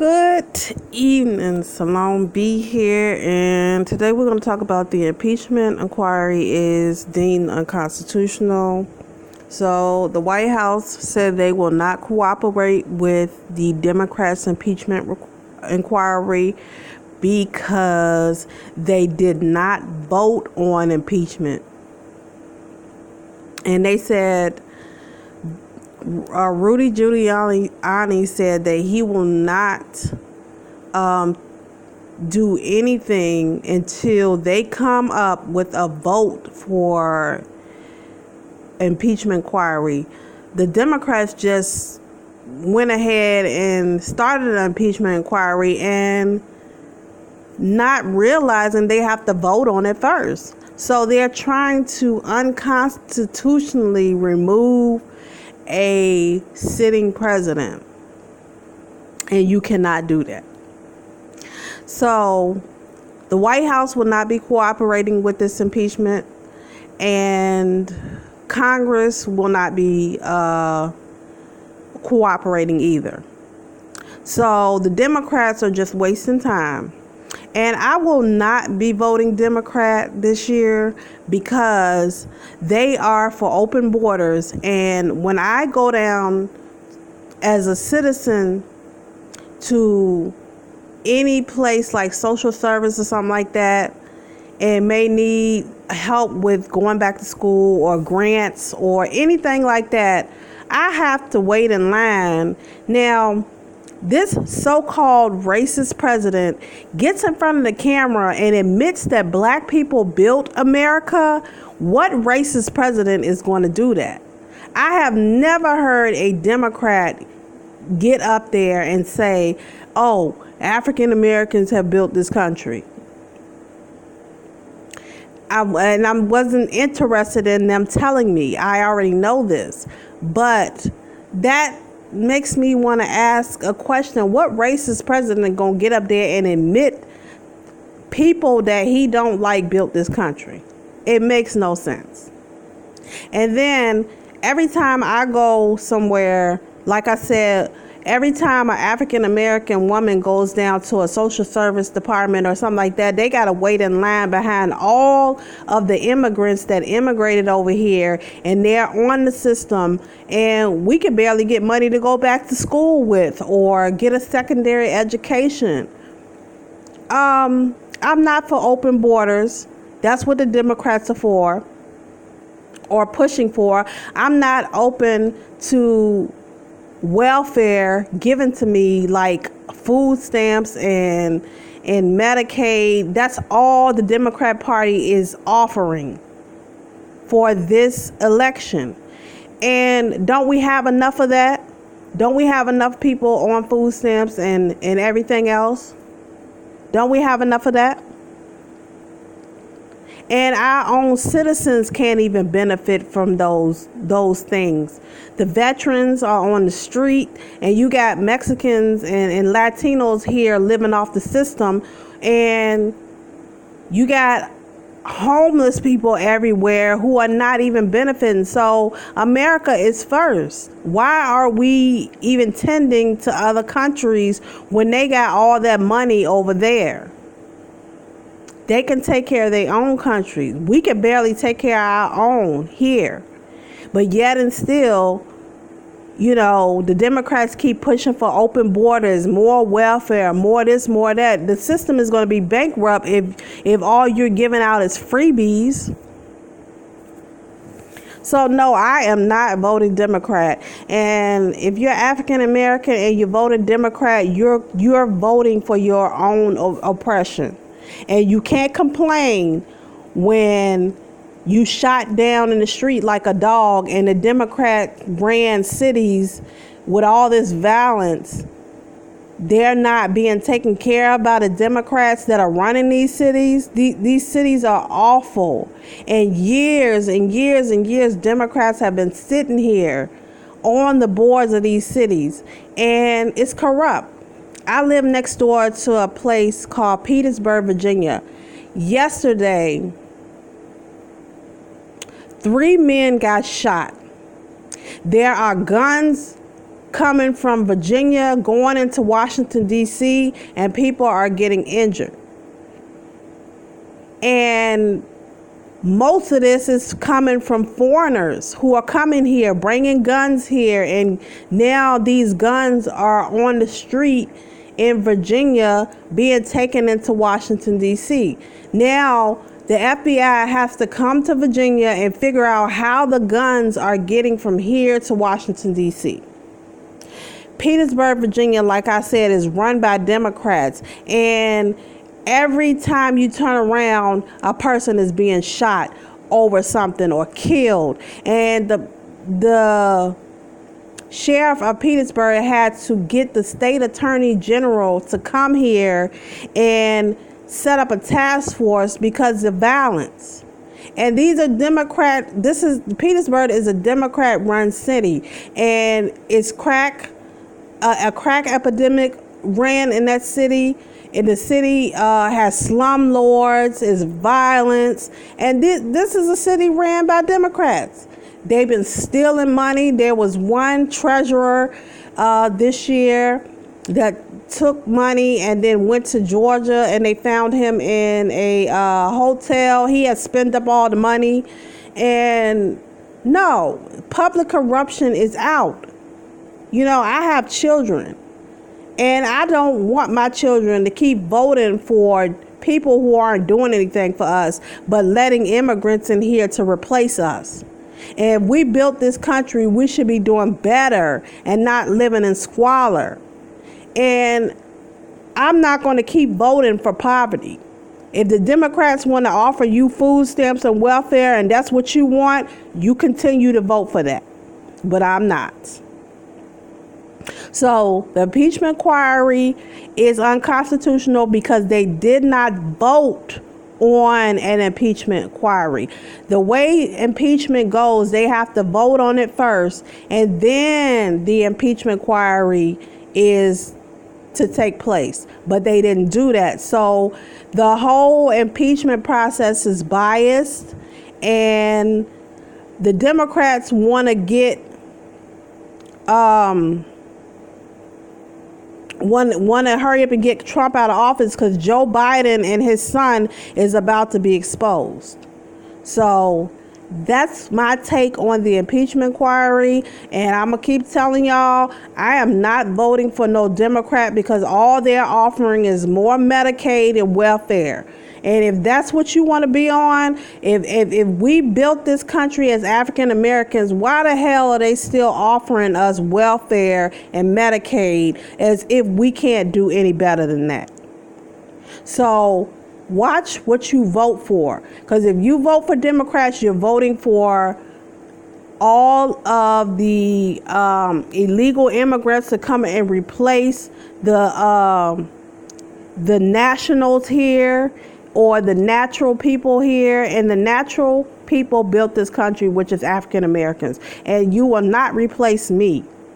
Good evening, Salome B here, and today we're going to talk about the impeachment inquiry is deemed unconstitutional. So the White House said they will not cooperate with the Democrats' impeachment inquiry because they did not vote on impeachment. And they said Rudy Giuliani said that he will not do anything until they come up with a vote for impeachment inquiry. The Democrats just went ahead and started an impeachment inquiry and not realizing they have to vote on it first. So they're trying to unconstitutionally remove a sitting president, and you cannot do that. So the White House will not be cooperating with this impeachment, and Congress will not be cooperating either. So the Democrats are just wasting time. And I will not be voting Democrat this year because they are for open borders. And when I go down as a citizen to any place like social service or something like that, and may need help with going back to school or grants or anything like that, I have to wait in line. Now, this so-called racist president gets in front of the camera and admits that black people built America. What racist president is going to do that? I have never heard a Democrat get up there and say, oh, African Americans have built this country. I wasn't interested in them telling me. I already know this. But that makes me want to ask a question. What racist president gonna get up there and admit people that he don't like built this country? It makes no sense. And then every time I go somewhere, like I said, every time an African American woman goes down to a social service department or something like that, they got to wait in line behind all of the immigrants that immigrated over here, and they're on the system, and we can barely get money to go back to school with or get a secondary education. I'm not for open borders. That's what the Democrats are for or pushing for. I'm not open to welfare given to me like food stamps and Medicaid. That's all the Democrat Party is offering for this election. And don't we have enough of that? Don't we have enough people on food stamps and everything else? Don't we have enough of that? And our own citizens can't even benefit from those things. The veterans are on the street, and you got Mexicans and Latinos here living off the system, and you got homeless people everywhere who are not even benefiting. So America is first. Why are we even tending to other countries when they got all that money over there? They can take care of their own country. We can barely take care of our own here. But yet and still, you know, the Democrats keep pushing for open borders, more welfare, more this, more that. The system is going to be bankrupt if all you're giving out is freebies. So no, I am not voting Democrat. And if you're African American and you're voting Democrat, you're voting for your own oppression. And you can't complain when you shot down in the street like a dog and the Democrat ran cities with all this violence. They're not being taken care of by the Democrats that are running these cities. These cities are awful. And years, Democrats have been sitting here on the boards of these cities. And it's corrupt. I live next door to a place called Petersburg, Virginia. Yesterday, 3 men got shot. There are guns coming from Virginia, going into Washington, D.C., and people are getting injured. And most of this is coming from foreigners who are coming here, bringing guns here. And now these guns are on the street in Virginia being taken into Washington, D.C. Now, the FBI has to come to Virginia and figure out how the guns are getting from here to Washington, D.C. Petersburg, Virginia, like I said, is run by Democrats. And every time you turn around, a person is being shot over something or killed. And the sheriff of Petersburg had to get the state attorney general to come here and set up a task force because of violence. And these are Petersburg is a Democrat run city, and it's a crack epidemic ran in that city. And the city has slumlords, is violence, and this is a city ran by Democrats. They've been stealing money. There was one treasurer this year that took money and then went to Georgia, and they found him in a hotel. He had spent up all the money. And no, public corruption is out. You know, I have children, and I don't want my children to keep voting for people who aren't doing anything for us, but letting immigrants in here to replace us. And if we built this country, we should be doing better and not living in squalor. And I'm not going to keep voting for poverty. If the Democrats want to offer you food stamps and welfare, and that's what you want, you continue to vote for that. But I'm not. So the impeachment inquiry is unconstitutional because they did not vote on an impeachment inquiry. The way impeachment goes, they have to vote on it first, and then the impeachment inquiry is to take place. But they didn't do that. So the whole impeachment process is biased, and the Democrats want to get want to hurry up and get Trump out of office because Joe Biden and his son is about to be exposed. So that's my take on the impeachment inquiry. And I'm going to keep telling y'all, I am not voting for no Democrat because all they're offering is more Medicaid and welfare. And if that's what you want to be on, if we built this country as African Americans, why the hell are they still offering us welfare and Medicaid as if we can't do any better than that? So watch what you vote for, because if you vote for Democrats, you're voting for all of the illegal immigrants to come and replace the nationals here, or the natural people here. And the natural people built this country, which is African Americans. And you will not replace me.